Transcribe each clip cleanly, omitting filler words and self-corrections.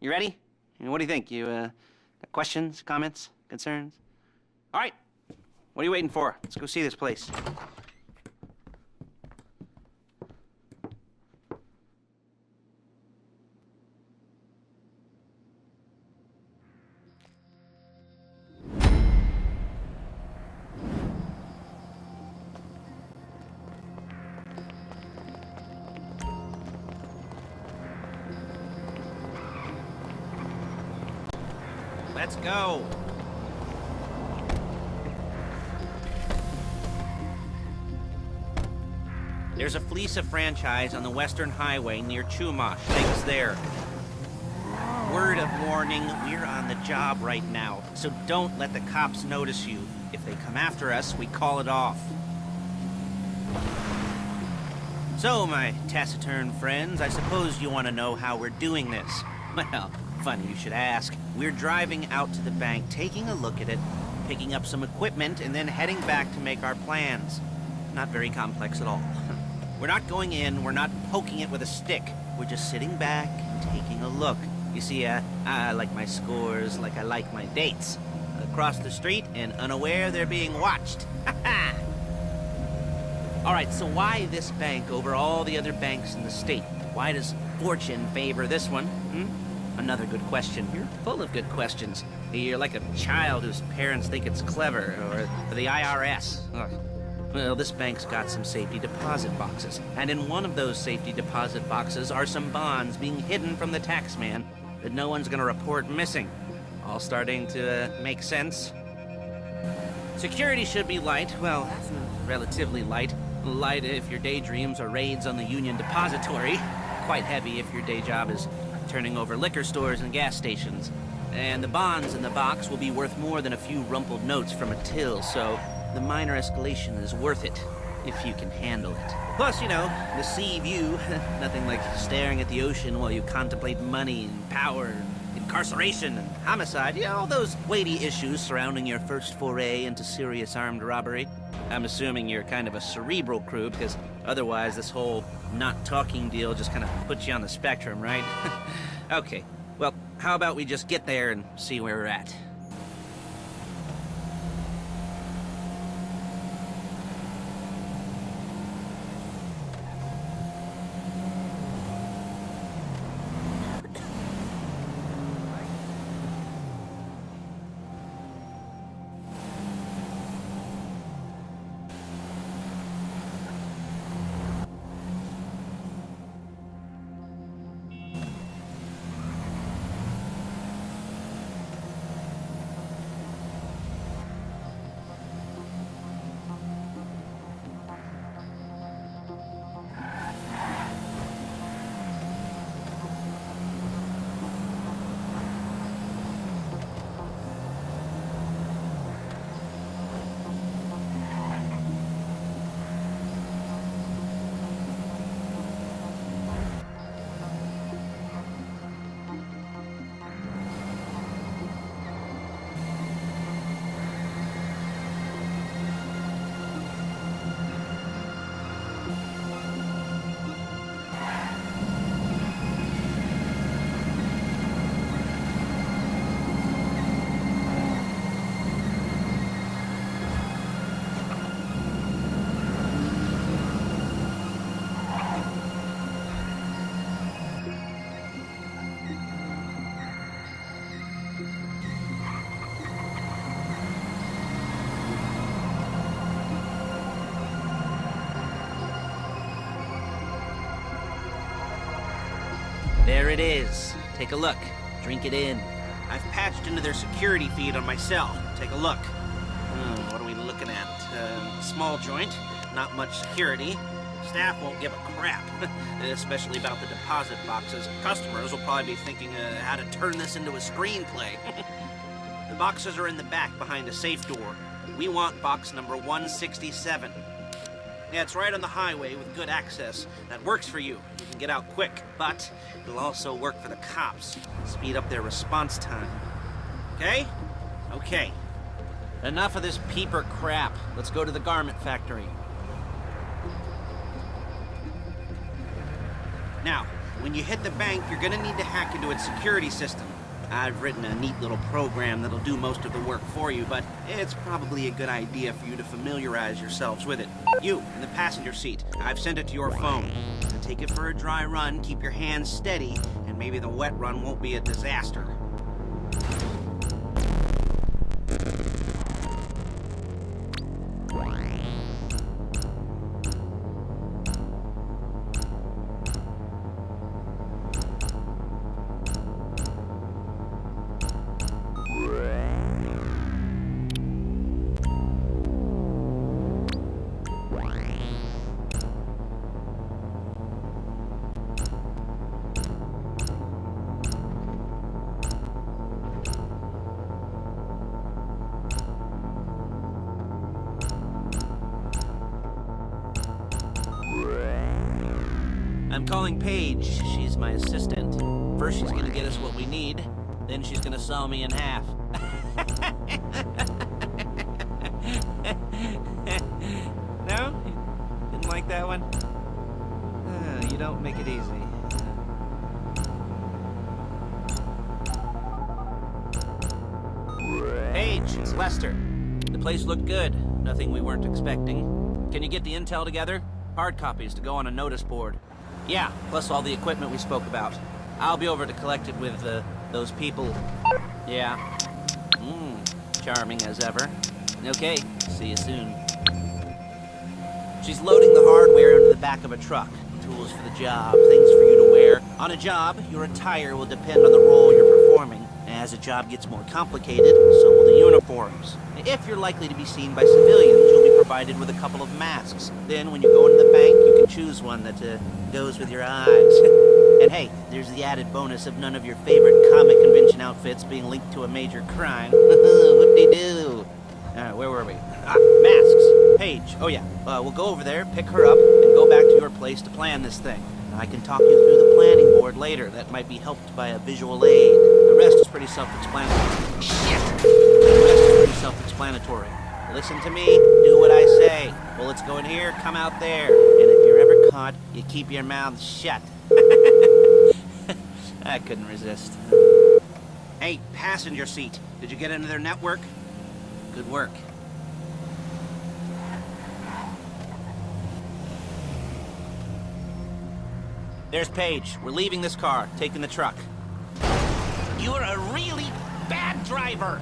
You ready? What do you think? You, got questions, comments, concerns? All right. What are you waiting for? Let's go see this place. Let's go. There's a Fleece franchise on the Western Highway near Chumash. Take us there. Word of warning, we're on the job right now, so don't let the cops notice you. If they come after us, we call it off. So, my taciturn friends, I suppose you want to know how we're doing this. Well, funny you should ask. We're driving out to the bank, taking a look at it, picking up some equipment, and then heading back to make our plans. Not very complex at all. We're not going in, we're not poking it with a stick. We're just sitting back and taking a look. You see, I like my scores like I like my dates. Across the street and unaware they're being watched. All right, so why this bank over all the other banks in the state? Why does fortune favor this one? Another good question. You're full of good questions. You're like a child whose parents think it's clever, or the IRS. Ugh. Well, this bank's got some safety deposit boxes, and in one of those safety deposit boxes are some bonds being hidden from the taxman that no one's gonna report missing. All starting to make sense? Security should be light. Well, relatively light. Light if your daydreams are raids on the Union Depository. Quite heavy if your day job is turning over liquor stores and gas stations. And the bonds in the box will be worth more than a few rumpled notes from a till, so the minor escalation is worth it, if you can handle it. Plus, you know, the sea view, nothing like staring at the ocean while you contemplate money and power, incarceration and homicide, you know, all those weighty issues surrounding your first foray into serious armed robbery. I'm assuming you're kind of a cerebral crew, because otherwise this whole not talking deal just kind of puts you on the spectrum, right? Okay, well, how about we just get there and see where we're at? There it is. Take a look. Drink it in. I've patched into their security feed on my cell. Take a look. What are we looking at? Small joint, not much security. Staff won't give a crap, especially about the deposit boxes. Customers will probably be thinking how to turn this into a screenplay. The boxes are in the back behind a safe door. We want box number 167. Yeah, it's right on the highway with good access. That works for you. You can get out quick, but it'll also work for the cops. Speed up their response time. Okay? Okay. Enough of this peeper crap. Let's go to the garment factory. Now, When you hit the bank, you're gonna need to hack into its security system. I've written a neat little program that'll do most of the work for you, but it's probably a good idea for you to familiarize yourselves with it. You, in the passenger seat, I've sent it to your phone. So take it for a dry run, keep your hands steady, and maybe the wet run won't be a disaster. I'm calling Paige. She's my assistant. First she's gonna get us what we need, then she's gonna saw me in half. No? Didn't like that one? You don't make it easy. Paige, it's Lester. The place looked good. Nothing we weren't expecting. Can you get the intel together? Hard copies to go on a notice board. Yeah, plus all the equipment we spoke about. I'll be over to collect it with, those people. Yeah. Charming as ever. Okay, see you soon. She's loading the hardware into the back of a truck. Tools for the job, things for you to wear. On a job, your attire will depend on the role you're performing. As a job gets more complicated, so will the uniforms. If you're likely to be seen by civilians, you'll be provided with a couple of masks. Then, when you go into the bank, you can choose one that goes with your eyes. And hey, there's the added bonus of none of your favorite comic convention outfits being linked to a major crime. Whoop-de-doo. Where were we? Masks. Paige. Oh yeah, we'll go over there, pick her up, and go back to your place to plan this thing. I can talk you through the planning board later. That might be helped by a visual aid. The rest is pretty self-explanatory. Shit! The rest is pretty self-explanatory. Listen to me, do what I say. Bullets go in here, come out there. And if you're ever caught, you keep your mouth shut. I couldn't resist. Hey, passenger seat. Did you get into their network? Good work. There's Paige. We're leaving this car, taking the truck. You're a really bad driver.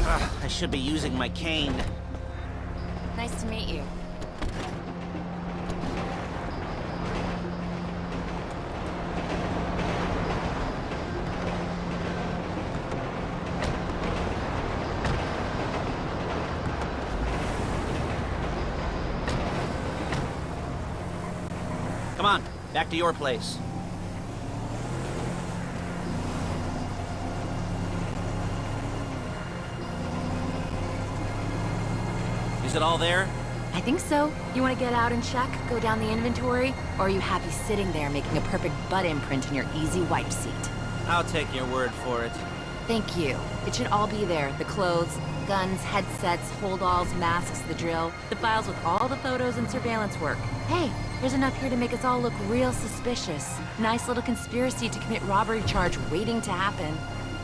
I should be using my cane. Nice to meet you. Come on, back to your place. Is it all there? I think so. You want to get out and check? Go down the inventory? Or are you happy sitting there making a perfect butt imprint in your easy wipe seat? I'll take your word for it. Thank you. It should all be there. The clothes, guns, headsets, holdalls, masks, the drill, the files with all the photos and surveillance work. Hey, there's enough here to make us all look real suspicious. Nice little conspiracy to commit robbery charge waiting to happen.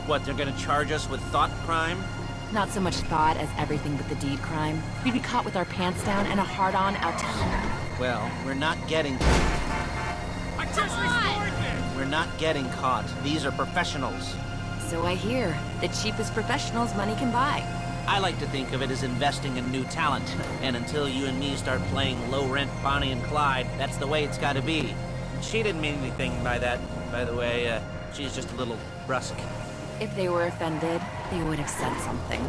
What, they're gonna charge us with thought crime? Not so much thought as everything but the deed crime. We'd be caught with our pants down and a hard-on out to here. Well, we're not getting... I just restored this! We're not getting caught. These are professionals. So I hear. The cheapest professionals money can buy. I like to think of it as investing in new talent. And until you and me start playing low-rent Bonnie and Clyde, that's the way it's gotta be. She didn't mean anything by that, by the way. She's just a little brusque. If they were offended, they would have said something.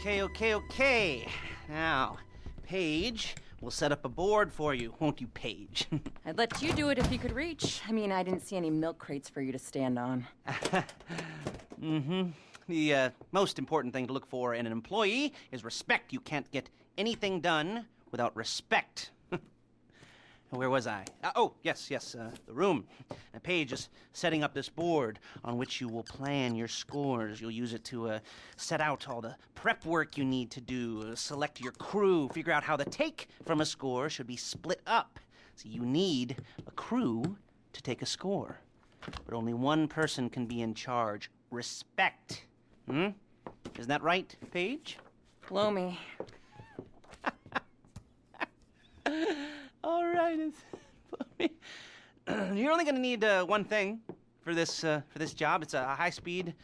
Okay. Now, Paige will set up a board for you, won't you, Paige? I'd let you do it if you could reach. I mean, I didn't see any milk crates for you to stand on. The most important thing to look for in an employee is respect. You can't get anything done without respect. Where was I? Yes, the room. Paige is setting up this board on which you will plan your scores. You'll use it to set out all the prep work you need to do, select your crew, figure out how the take from a score should be split up. So you need a crew to take a score. But only one person can be in charge. Respect. Isn't that right, Paige? Blow me. All right. You're only going to need one thing for this job. It's a high-speed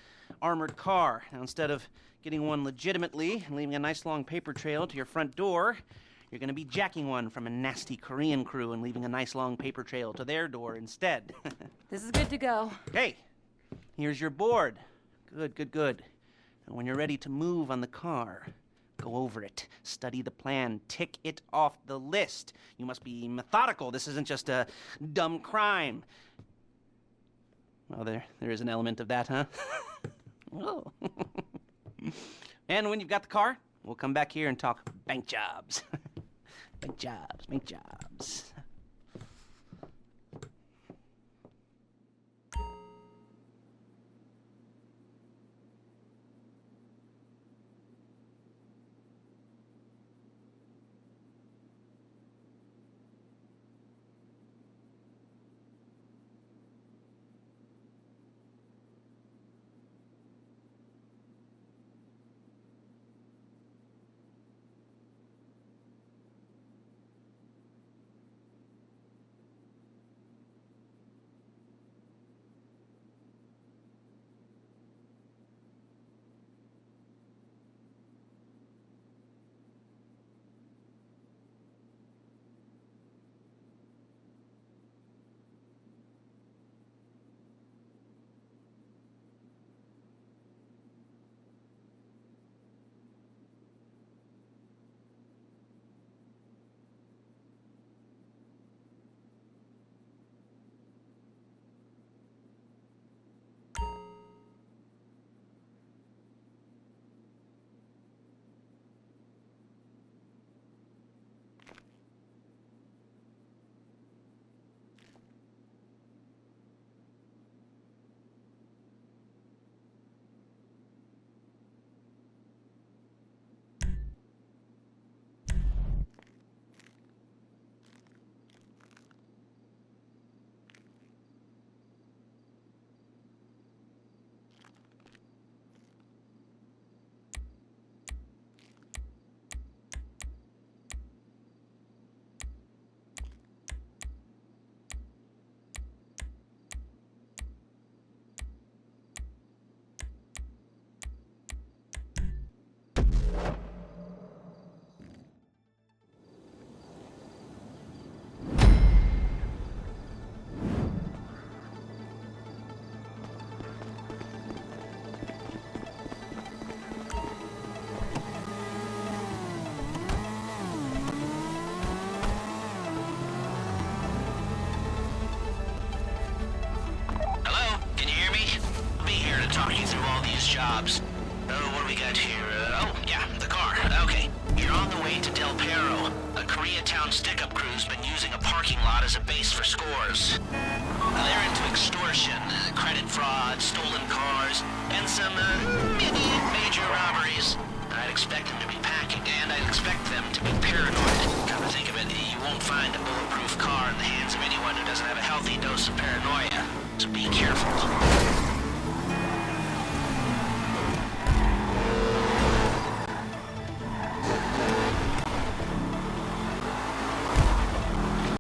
armored car. Now, instead of getting one legitimately and leaving a nice long paper trail to your front door, you're going to be jacking one from a nasty Korean crew and leaving a nice long paper trail to their door instead. This is good to go. Hey, here's your board. Good. And when you're ready to move on the car, go over it, study the plan, tick it off the list. You must be methodical. This isn't just a dumb crime. Well, there is an element of that, huh? Oh. And when you've got the car, we'll come back here and talk bank jobs. Bank jobs. Jobs. What do we got here? The car. Okay. You're on the way to Del Perro. A Koreatown stick-up crew's been using a parking lot as a base for scores. They're into extortion, credit fraud, stolen cars, and some, major robberies. I'd expect them to be packing, and I'd expect them to be paranoid. Come to think of it, you won't find a bulletproof car in the hands of anyone who doesn't have a healthy dose of paranoia. So be careful.